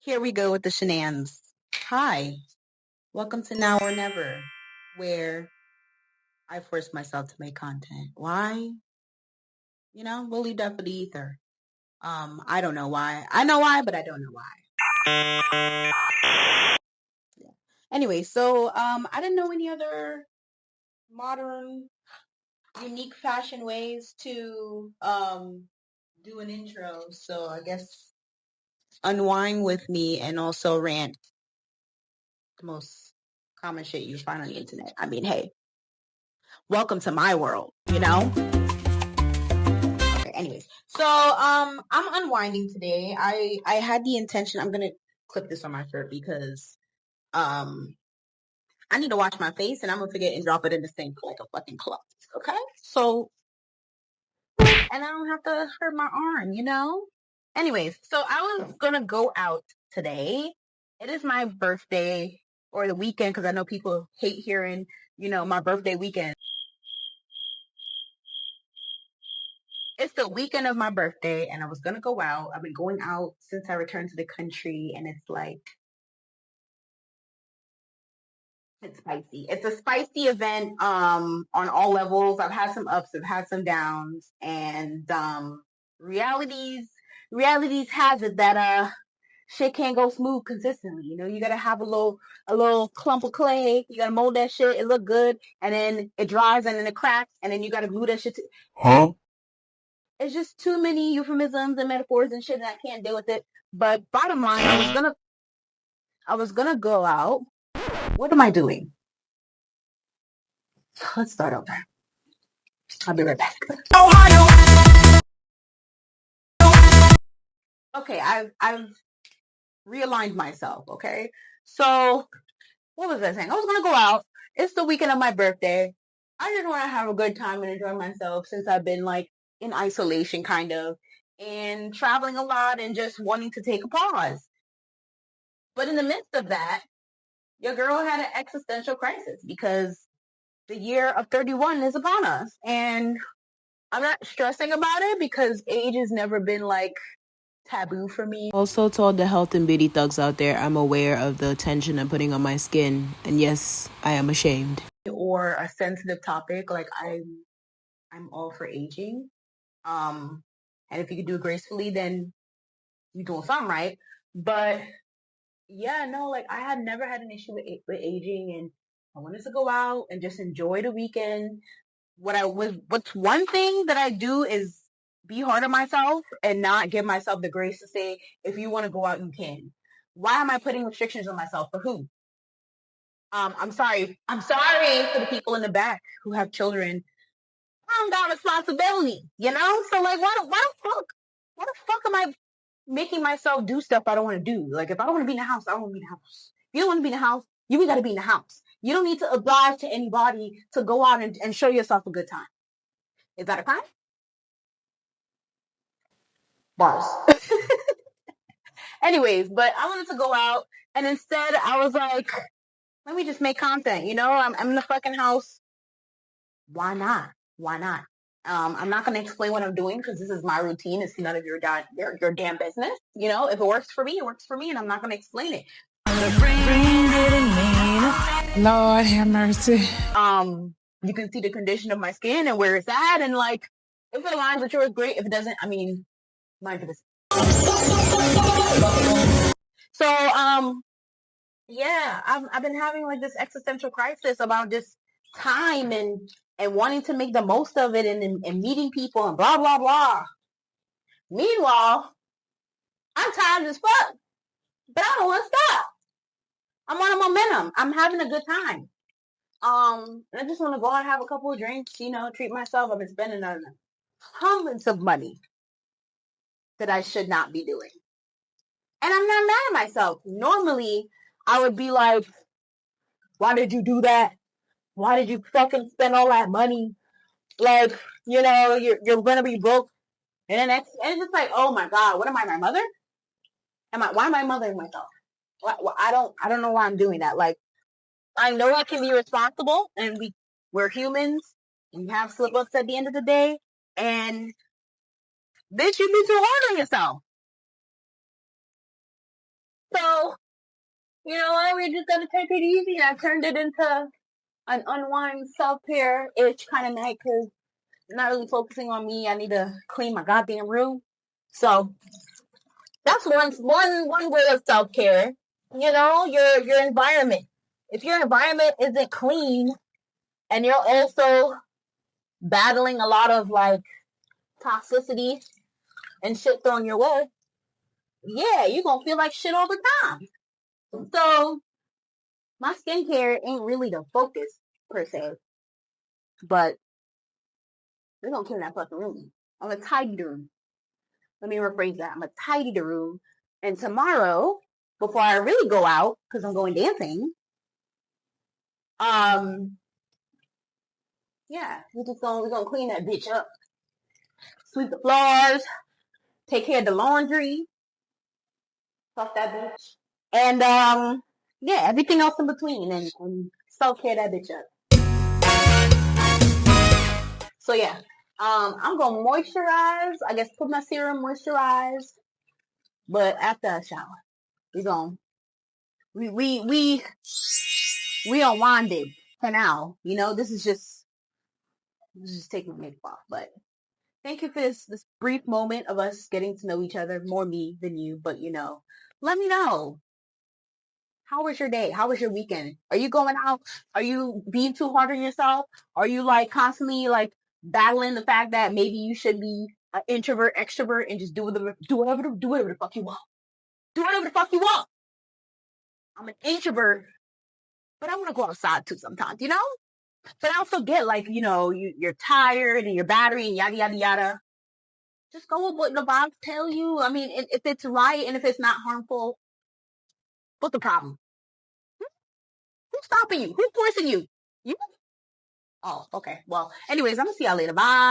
Here we go with the shenanigans. Hi, welcome to Now or Never, where I force myself to make content. Why? We'll leave that for the ether. I don't know why. I know why, but I don't know why. Yeah. Anyway, so I didn't know any other modern, unique fashion ways to do an intro. So I guess unwind with me and also rant. The most common shit you find on the internet. I mean, hey, welcome to my world. Okay, anyways. So I'm unwinding today. I had the intention, I'm gonna clip this on my shirt because I need to wash my face and I'm gonna forget and drop it in the sink like a fucking clock. Okay? So and I don't have to hurt my arm. Anyways, so I was gonna go out today. It is my birthday or the weekend because I know people hate hearing, my birthday weekend. It's the weekend of my birthday and I was gonna go out. I've been going out since I returned to the country and it's spicy. It's a spicy event on all levels. I've had some ups, I've had some downs, and realities has it that shit can't go smooth consistently. You gotta have a little clump of clay, you gotta mold that shit, it look good, and then it dries and then it cracks, and then you gotta glue that shit to Huh? It's just too many euphemisms and metaphors and shit, and I can't deal with it. But bottom line, I was gonna go out. What am I doing? Let's start over. I'll be right back. Ohio. Okay, I've realigned myself. Okay, so what was I saying? I was gonna go out. It's the weekend of my birthday. I just want to have a good time and enjoy myself since I've been like in isolation, kind of, and traveling a lot and just wanting to take a pause. But in the midst of that, your girl had an existential crisis because the year of 31 is upon us. And I'm not stressing about it because age has never been like taboo for me. Also, to all the health and beauty thugs out there, I'm aware of the attention I'm putting on my skin. And yes, I am ashamed. Or a sensitive topic, like I'm all for aging. And if you could do it gracefully, then you're doing something right. But yeah, no, like I had never had an issue with aging, and I wanted to go out and just enjoy the weekend. What's one thing that I do is be hard on myself and not give myself the grace to say, if you want to go out, you can. Why am I putting restrictions on myself? For who? I'm sorry. I'm sorry for the people in the back who have children. I don't got responsibility. So like, why the fuck am I making myself do stuff I don't want to do? Like, if I don't want to be in the house, I don't want to be in the house. If you don't want to be in the house, you got to be in the house. You don't need to oblige to anybody to go out and show yourself a good time. Is that a crime? Bars. Anyways, but I wanted to go out, and instead I was like, let me just make content. I'm in the fucking house. Why not? Why not? I'm not going to explain what I'm doing because this is my routine. It's none of your damn business. If it works for me, it works for me, and I'm not going to explain it. Lord have mercy. You can see the condition of my skin and where it's at, and like, if it aligns with yours, great. If it doesn't, I mean, mind for this. So, yeah, I've been having like this existential crisis about just time and wanting to make the most of it and meeting people and blah blah blah. Meanwhile, I'm tired as fuck, but I don't want to stop. I'm on a momentum. I'm having a good time. I just want to go out and have a couple of drinks, treat myself. I've been spending hundreds of money that I should not be doing. And I'm not mad at myself. Normally, I would be like, why did you do that? Why did you fucking spend all that money? Like, you're gonna be broke. And it's just like, oh my God, what am I, my mother? Why am I mothering myself? I don't know why I'm doing that. Like, I know I can be responsible and we're humans. We have slip ups at the end of the day. And bitch, you be too hard on yourself. you know what? We're just gonna take it easy. I turned it into an unwind self-care-ish kind of night because I'm not really focusing on me. I need to clean my goddamn room. So that's one way of self-care. You know, your environment. If your environment isn't clean and you're also battling a lot of like toxicity and shit thrown your way, yeah, you're gonna feel like shit all the time. So my skincare ain't really the focus per se, but we're gonna clean that fucking room. I'm gonna tidy the room. Let me rephrase that. I'm gonna tidy the room, and tomorrow, before I really go out, because I'm going dancing, yeah, we're gonna clean that bitch up, sweep the floors, take care of the laundry, fuck that bitch, and yeah, everything else in between, and self care that bitch up. So yeah, I'm gonna moisturize. I guess put my serum, moisturize, but after a shower, we gonna we unwind it for now. You know, this is just taking my makeup off. But thank you for this brief moment of us getting to know each other, more me than you. But you know, let me know. How was your day? How was your weekend? Are you going out? Are you being too hard on yourself? Are you like constantly like battling the fact that maybe you should be an introvert, extrovert, and just do whatever the fuck you want? Do whatever the fuck you want. I'm an introvert, but I want to go outside too sometimes, you know? But I also get like, you know, you're tired and your battery and yada yada yada. Just go with what the vibes tell you. I mean, if it's right and if it's not harmful, what's the problem? Who's stopping you? Who's forcing you? You? Oh, okay. Well, anyways, I'm gonna see y'all later. Bye.